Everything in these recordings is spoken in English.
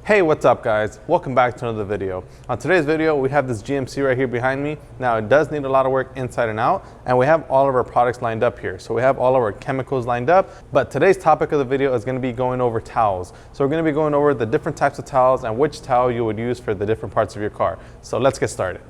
Hey, what's up guys? Welcome back to another video. On today's video, we have this GMC right here behind me. Now it does need a lot of work inside and out, and we have all of our products lined up here. So we have all of our chemicals lined up, but today's topic of the video is gonna be going over towels. So we're gonna be going over the different types of towels and which towel you would use for the different parts of your car. So let's get started.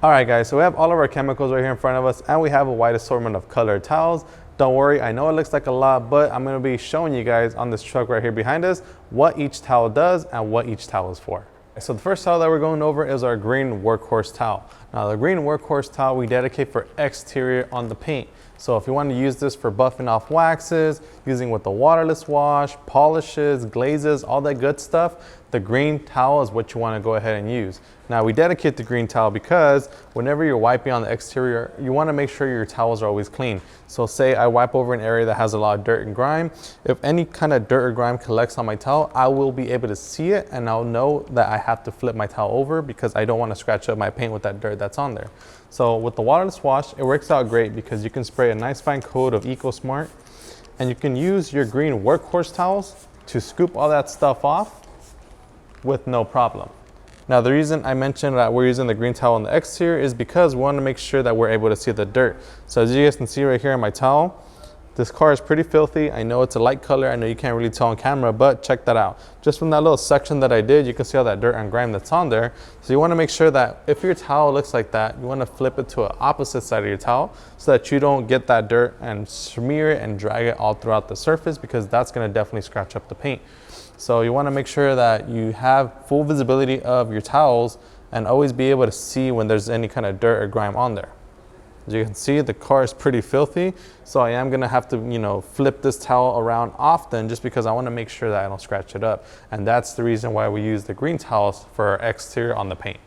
Alright guys, so we have all of our chemicals right here in front of us, and we have a wide assortment of colored towels. Don't worry, I know it looks like a lot, but I'm going to be showing you guys on this truck right here behind us what each towel does and what each towel is for. So the first towel that we're going over is our green Workhorse Towel. Now the green Workhorse Towel we dedicate for exterior on the paint. So if you want to use this for buffing off waxes, using with the waterless wash, polishes, glazes, all that good stuff, the green towel is what you want to go ahead and use. Now we dedicate the green towel because whenever you're wiping on the exterior, you want to make sure your towels are always clean. So say I wipe over an area that has a lot of dirt and grime. If any kind of dirt or grime collects on my towel, I will be able to see it, and I'll know that I have to flip my towel over because I don't want to scratch up my paint with that dirt that's on there. So with the waterless wash, it works out great because you can spray a nice fine coat of EcoSmart, and you can use your green Workhorse towels to scoop all that stuff off with no problem. Now the reason I mentioned that we're using the green towel on the exterior is because we want to make sure that we're able to see the dirt. So as you guys can see right here on my towel, this car is pretty filthy. I know it's a light color. I know you can't really tell on camera, but check that out. Just from that little section that I did, you can see all that dirt and grime that's on there. So you want to make sure that if your towel looks like that, you want to flip it to an opposite side of your towel so that you don't get that dirt and smear it and drag it all throughout the surface, because that's going to definitely scratch up the paint. So you want to make sure that you have full visibility of your towels and always be able to see when there's any kind of dirt or grime on there. As you can see, the car is pretty filthy, so I am going to have to, flip this towel around often just because I want to make sure that I don't scratch it up. And that's the reason why we use the green towels for our exterior on the paint.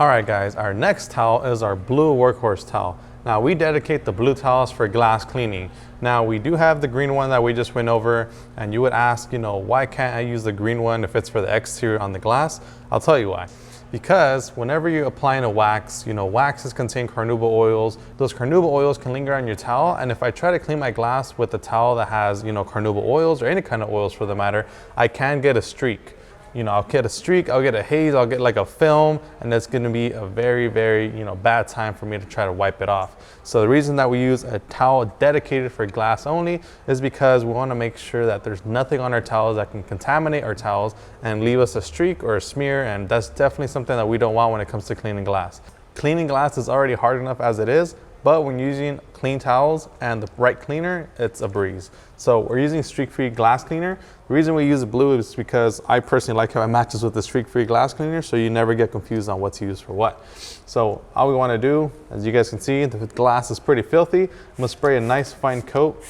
All right, guys, our next towel is our blue Workhorse towel. Now we dedicate the blue towels for glass cleaning. Now we do have the green one that we just went over, and you would ask, why can't I use the green one if it's for the exterior on the glass? I'll tell you why. Because whenever you're applying a wax, waxes contain carnauba oils. Those carnauba oils can linger on your towel, and if I try to clean my glass with a towel that has, carnauba oils or any kind of oils for the matter, I can get a streak. I'll get a streak, I'll get a haze, I'll get like a film, and that's gonna be a very, very, bad time for me to try to wipe it off. So the reason that we use a towel dedicated for glass only is because we wanna make sure that there's nothing on our towels that can contaminate our towels and leave us a streak or a smear, and that's definitely something that we don't want when it comes to cleaning glass. Cleaning glass is already hard enough as it is, but when using clean towels and the right cleaner, it's a breeze. So we're using streak-free glass cleaner. The reason we use blue is because I personally like how it matches with the streak-free glass cleaner, so you never get confused on what to use for what. So all we want to do, as you guys can see, the glass is pretty filthy. I'm gonna spray a nice fine coat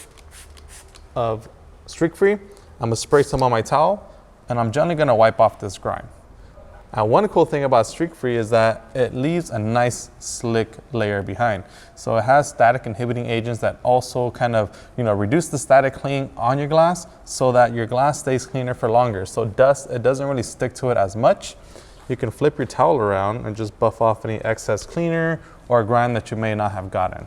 of streak-free. I'm gonna spray some on my towel, and I'm gently gonna wipe off this grime. Now, one cool thing about streak-free is that it leaves a nice slick layer behind. So it has static inhibiting agents that also kind of, reduce the static cling on your glass so that your glass stays cleaner for longer. So it doesn't really stick to it as much. You can flip your towel around and just buff off any excess cleaner or grime that you may not have gotten.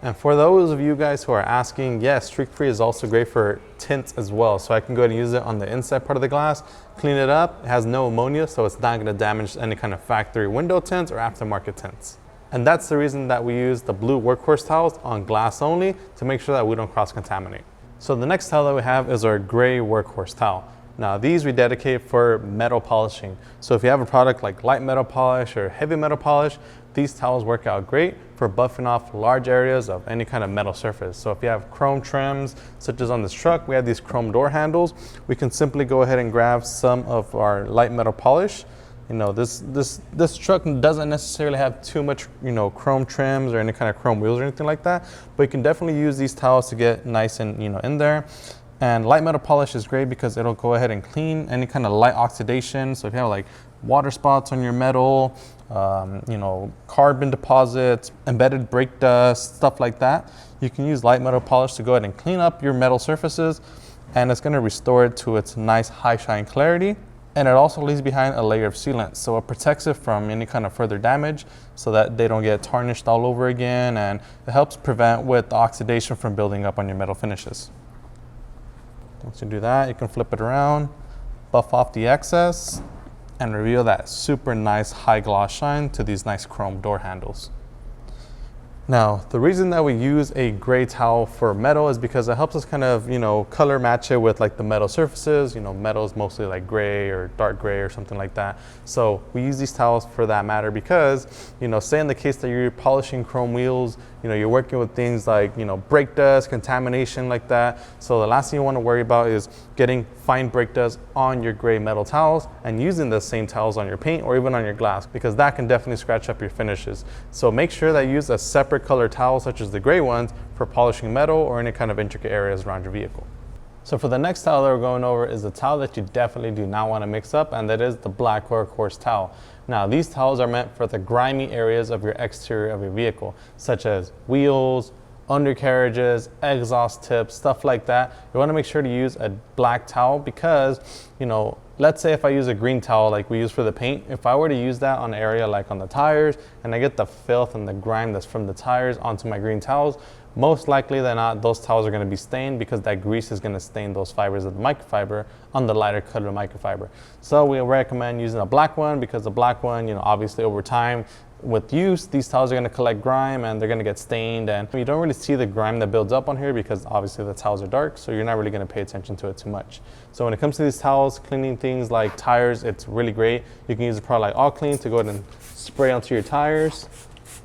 And for those of you guys who are asking, yes, streak-free is also great for tints as well. So I can go ahead and use it on the inside part of the glass, clean it up. It has no ammonia, so it's not gonna damage any kind of factory window tints or aftermarket tints. And that's the reason that we use the blue Workhorse towels on glass only, to make sure that we don't cross-contaminate. So the next towel that we have is our gray Workhorse towel. Now these we dedicate for metal polishing. So if you have a product like light metal polish or heavy metal polish, these towels work out great for buffing off large areas of any kind of metal surface. So if you have chrome trims, such as on this truck, we have these chrome door handles. We can simply go ahead and grab some of our light metal polish. This truck doesn't necessarily have too much, chrome trims or any kind of chrome wheels or anything like that, but you can definitely use these towels to get nice and, in there. And light metal polish is great because it'll go ahead and clean any kind of light oxidation. So if you have like water spots on your metal, carbon deposits, embedded brake dust, stuff like that, you can use light metal polish to go ahead and clean up your metal surfaces, and it's going to restore it to its nice high shine clarity. And it also leaves behind a layer of sealant, so it protects it from any kind of further damage so that they don't get tarnished all over again, and it helps prevent with the oxidation from building up on your metal finishes. Once you do that, you can flip it around, buff off the excess, and reveal that super nice high gloss shine to these nice chrome door handles. Now, the reason that we use a gray towel for metal is because it helps us kind of, color match it with like the metal surfaces. Metal is mostly like gray or dark gray or something like that. So we use these towels for that matter because, say in the case that you're polishing chrome wheels, you're working with things like, brake dust, contamination like that. So the last thing you want to worry about is getting fine brake dust on your gray metal towels and using the same towels on your paint or even on your glass, because that can definitely scratch up your finishes. So make sure that you use a separate color towel such as the gray ones for polishing metal or any kind of intricate areas around your vehicle. So for the next towel that we're going over is a towel that you definitely do not want to mix up, and that is the black Workhorse towel. Now, these towels are meant for the grimy areas of your exterior of your vehicle, such as wheels, undercarriages, exhaust tips, stuff like that. You want to make sure to use a black towel because, let's say if I use a green towel like we use for the paint, if I were to use that on an area like on the tires and I get the filth and the grime that's from the tires onto my green towels, most likely than not, those towels are going to be stained because that grease is going to stain those fibers of the microfiber on the lighter color microfiber. So we recommend using a black one because the black one, obviously over time with use, these towels are going to collect grime and they're going to get stained, and you don't really see the grime that builds up on here because obviously the towels are dark, so you're not really going to pay attention to it too much. So when it comes to these towels, cleaning things like tires, it's really great. You can use a product like All Clean to go ahead and spray onto your tires,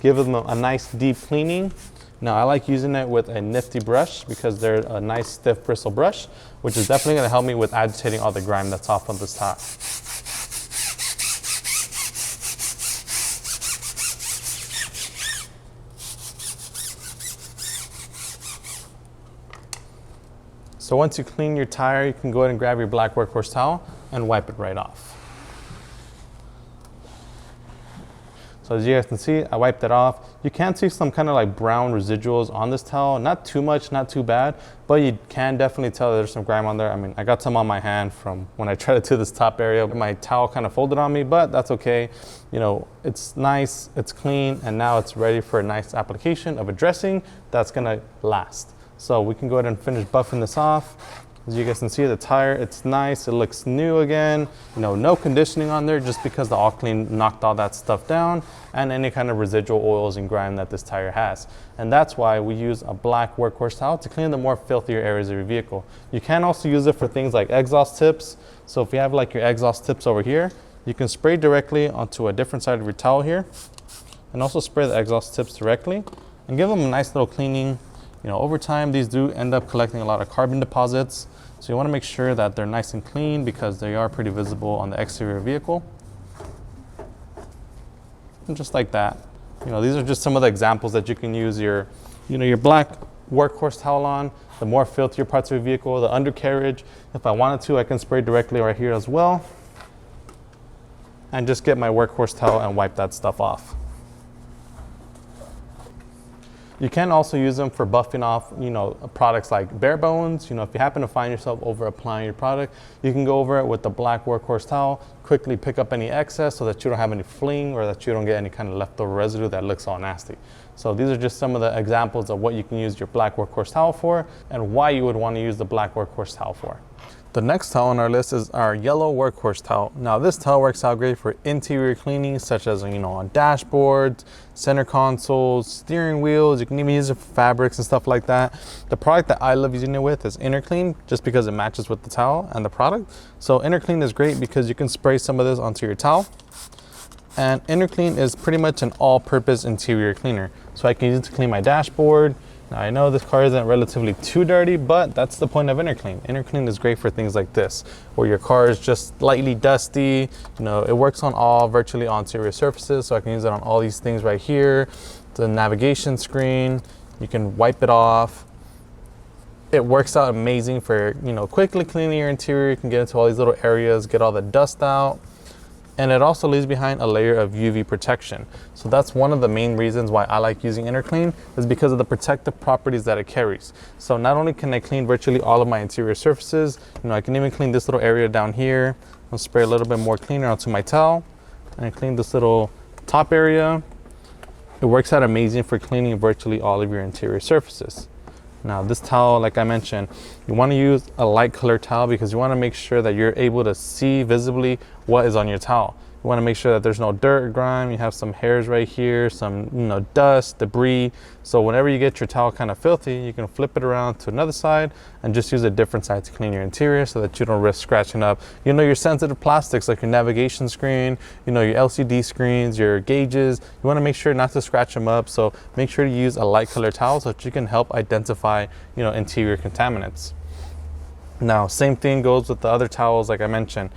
give them a nice deep cleaning. Now, I like using it with a nifty brush because they're a nice stiff bristle brush, which is definitely going to help me with agitating all the grime that's off on this top. So once you clean your tire, you can go ahead and grab your black Workhorse towel and wipe it right off. So as you guys can see, I wiped it off. You can see some kind of like brown residuals on this towel. Not too much, not too bad, but you can definitely tell there's some grime on there. I mean, I got some on my hand from when I tried to do this top area. My towel kind of folded on me, but that's okay. It's nice, it's clean, and now it's ready for a nice application of a dressing that's gonna last. So we can go ahead and finish buffing this off. As you guys can see, the tire, it's nice, it looks new again. No conditioning on there just because the All Clean knocked all that stuff down and any kind of residual oils and grime that this tire has. And that's why we use a black Workhorse towel to clean the more filthier areas of your vehicle. You can also use it for things like exhaust tips. So if you have like your exhaust tips over here, you can spray directly onto a different side of your towel here and also spray the exhaust tips directly and give them a nice little cleaning. Over time, these do end up collecting a lot of carbon deposits. So you want to make sure that they're nice and clean because they are pretty visible on the exterior vehicle. And just like that. These are just some of the examples that you can use your black Workhorse towel on, the more filthier parts of your vehicle, the undercarriage. If I wanted to, I can spray directly right here as well. And just get my Workhorse towel and wipe that stuff off. You can also use them for buffing off, products like bare bones. If you happen to find yourself over applying your product, you can go over it with the black Workhorse towel, quickly pick up any excess so that you don't have any fling or that you don't get any kind of leftover residue that looks all nasty. So these are just some of the examples of what you can use your black Workhorse towel for and why you would want to use the black Workhorse towel for. The next towel on our list is our yellow Workhorse towel. Now this towel works out great for interior cleaning, such as on dashboards, center consoles, steering wheels. You can even use it for fabrics and stuff like that. The product that I love using it with is Inner Clean, just because it matches with the towel and the product. So Inner Clean is great because you can spray some of this onto your towel. And Inner Clean is pretty much an all-purpose interior cleaner. So I can use it to clean my dashboard. Now I know this car isn't relatively too dirty, but that's the point of Inner Clean. Inner Clean is great for things like this, where your car is just slightly dusty. It works on virtually all interior surfaces, so I can use it on all these things right here. The navigation screen, you can wipe it off. It works out amazing for, quickly cleaning your interior. You can get into all these little areas, get all the dust out. And it also leaves behind a layer of UV protection. So that's one of the main reasons why I like using Inner Clean, is because of the protective properties that it carries. So not only can I clean virtually all of my interior surfaces, I can even clean this little area down here, I'll spray a little bit more cleaner onto my towel and clean this little top area. It works out amazing for cleaning virtually all of your interior surfaces. Now this towel, like I mentioned, you want to use a light colored towel because you want to make sure that you're able to see visibly what is on your towel. You want to make sure that there's no dirt or grime. You have some hairs right here, some dust, debris. So whenever you get your towel kind of filthy, you can flip it around to another side and just use a different side to clean your interior so that you don't risk scratching up your sensitive plastics like your navigation screen, your LCD screens, your gauges. You want to make sure not to scratch them up. So make sure to use a light colored towel so that you can help identify interior contaminants. Now same thing goes with the other towels. Like I mentioned,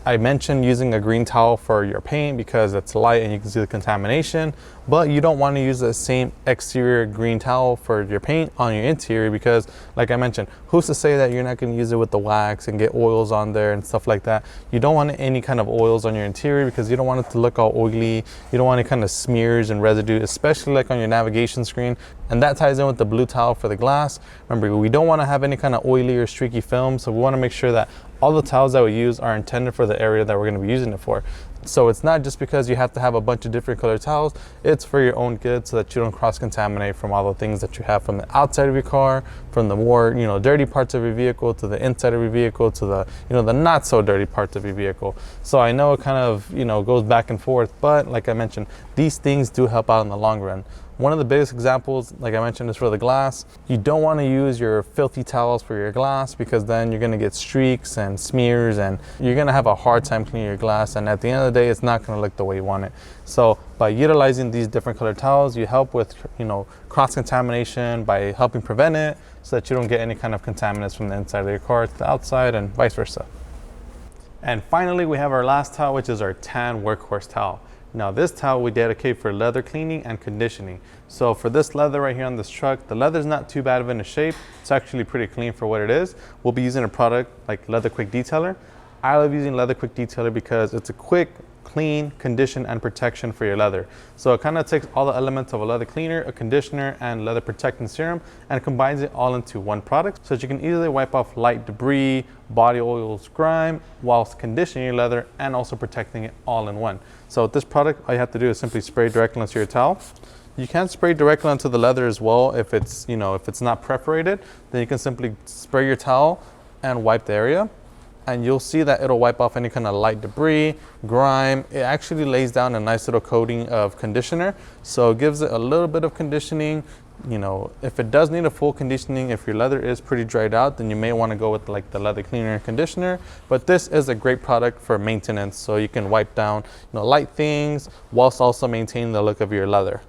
I mentioned using a green towel for your paint because it's light and you can see the contamination, but you don't want to use the same exterior green towel for your paint on your interior because, like I mentioned, who's to say that you're not going to use it with the wax and get oils on there and stuff like that. You don't want any kind of oils on your interior because you don't want it to look all oily. You don't want any kind of smears and residue, especially like on your navigation screen. And that ties in with the blue towel for the glass. Remember, we don't want to have any kind of oily or streaky film, so we want to make sure that all the towels that we use are intended for the area that we're going to be using it for. So it's not just because you have to have a bunch of different colored towels, it's for your own good so that you don't cross-contaminate from all the things that you have from the outside of your car, from the more dirty parts of your vehicle to the inside of your vehicle to the the not so dirty parts of your vehicle. So I know it kind of goes back and forth, but like I mentioned, these things do help out in the long run. One of the biggest examples, like I mentioned, is for the glass. You don't want to use your filthy towels for your glass because then you're going to get streaks and smears and you're going to have a hard time cleaning your glass, and at the end of the day it's not going to look the way you want it. So by utilizing these different colored towels, you help with cross-contamination by helping prevent it so that you don't get any kind of contaminants from the inside of your car to the outside and vice versa. And finally, we have our last towel, which is our tan Workhorse towel. Now this towel we dedicate for leather cleaning and conditioning. So for this leather right here on this truck, the leather's not too bad of in a shape. It's actually pretty clean for what it is. We'll be using a product like Leather Quick Detailer. I love using Leather Quick Detailer because it's a quick, clean, condition, and protection for your leather. So it kind of takes all the elements of a leather cleaner, a conditioner, and leather protecting serum and combines it all into one product so that you can easily wipe off light debris, body oils, grime, whilst conditioning your leather and also protecting it all in one. So with this product, all you have to do is simply spray directly onto your towel. You can spray directly onto the leather as well if it's, if it's not perforated, then you can simply spray your towel and wipe the area. And you'll see that it'll wipe off any kind of light debris, grime. It actually lays down a nice little coating of conditioner. So it gives it a little bit of conditioning. If it does need a full conditioning, if your leather is pretty dried out, then you may want to go with like the leather cleaner and conditioner. But this is a great product for maintenance. So you can wipe down light things whilst also maintaining the look of your leather.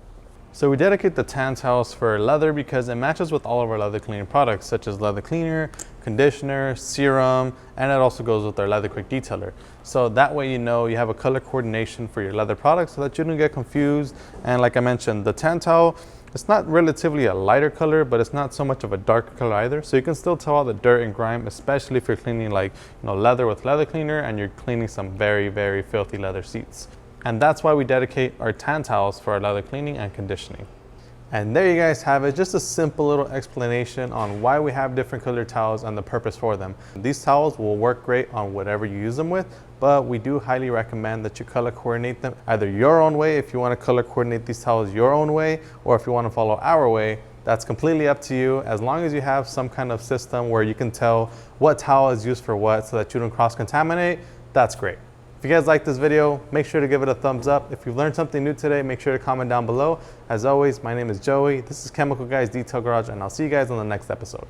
So we dedicate the tan towels for leather because it matches with all of our leather cleaning products such as leather cleaner, conditioner, serum, and it also goes with our Leather Quick Detailer. So that way you have a color coordination for your leather products so that you don't get confused. And like I mentioned, the tan towel, it's not relatively a lighter color, but it's not so much of a darker color either. So you can still tell all the dirt and grime, especially if you're cleaning leather with leather cleaner and you're cleaning some very, very filthy leather seats. And that's why we dedicate our tan towels for our leather cleaning and conditioning. And there you guys have it, just a simple little explanation on why we have different colored towels and the purpose for them. These towels will work great on whatever you use them with, but we do highly recommend that you color coordinate them either your own way if you want to color coordinate these towels your own way, or if you want to follow our way. That's completely up to you, as long as you have some kind of system where you can tell what towel is used for what so that you don't cross-contaminate. That's great. If you guys like this video, make sure to give it a thumbs up. If you've learned something new today, make sure to comment down below. As always, my name is Joey. This is Chemical Guys Detail Garage, and I'll see you guys on the next episode.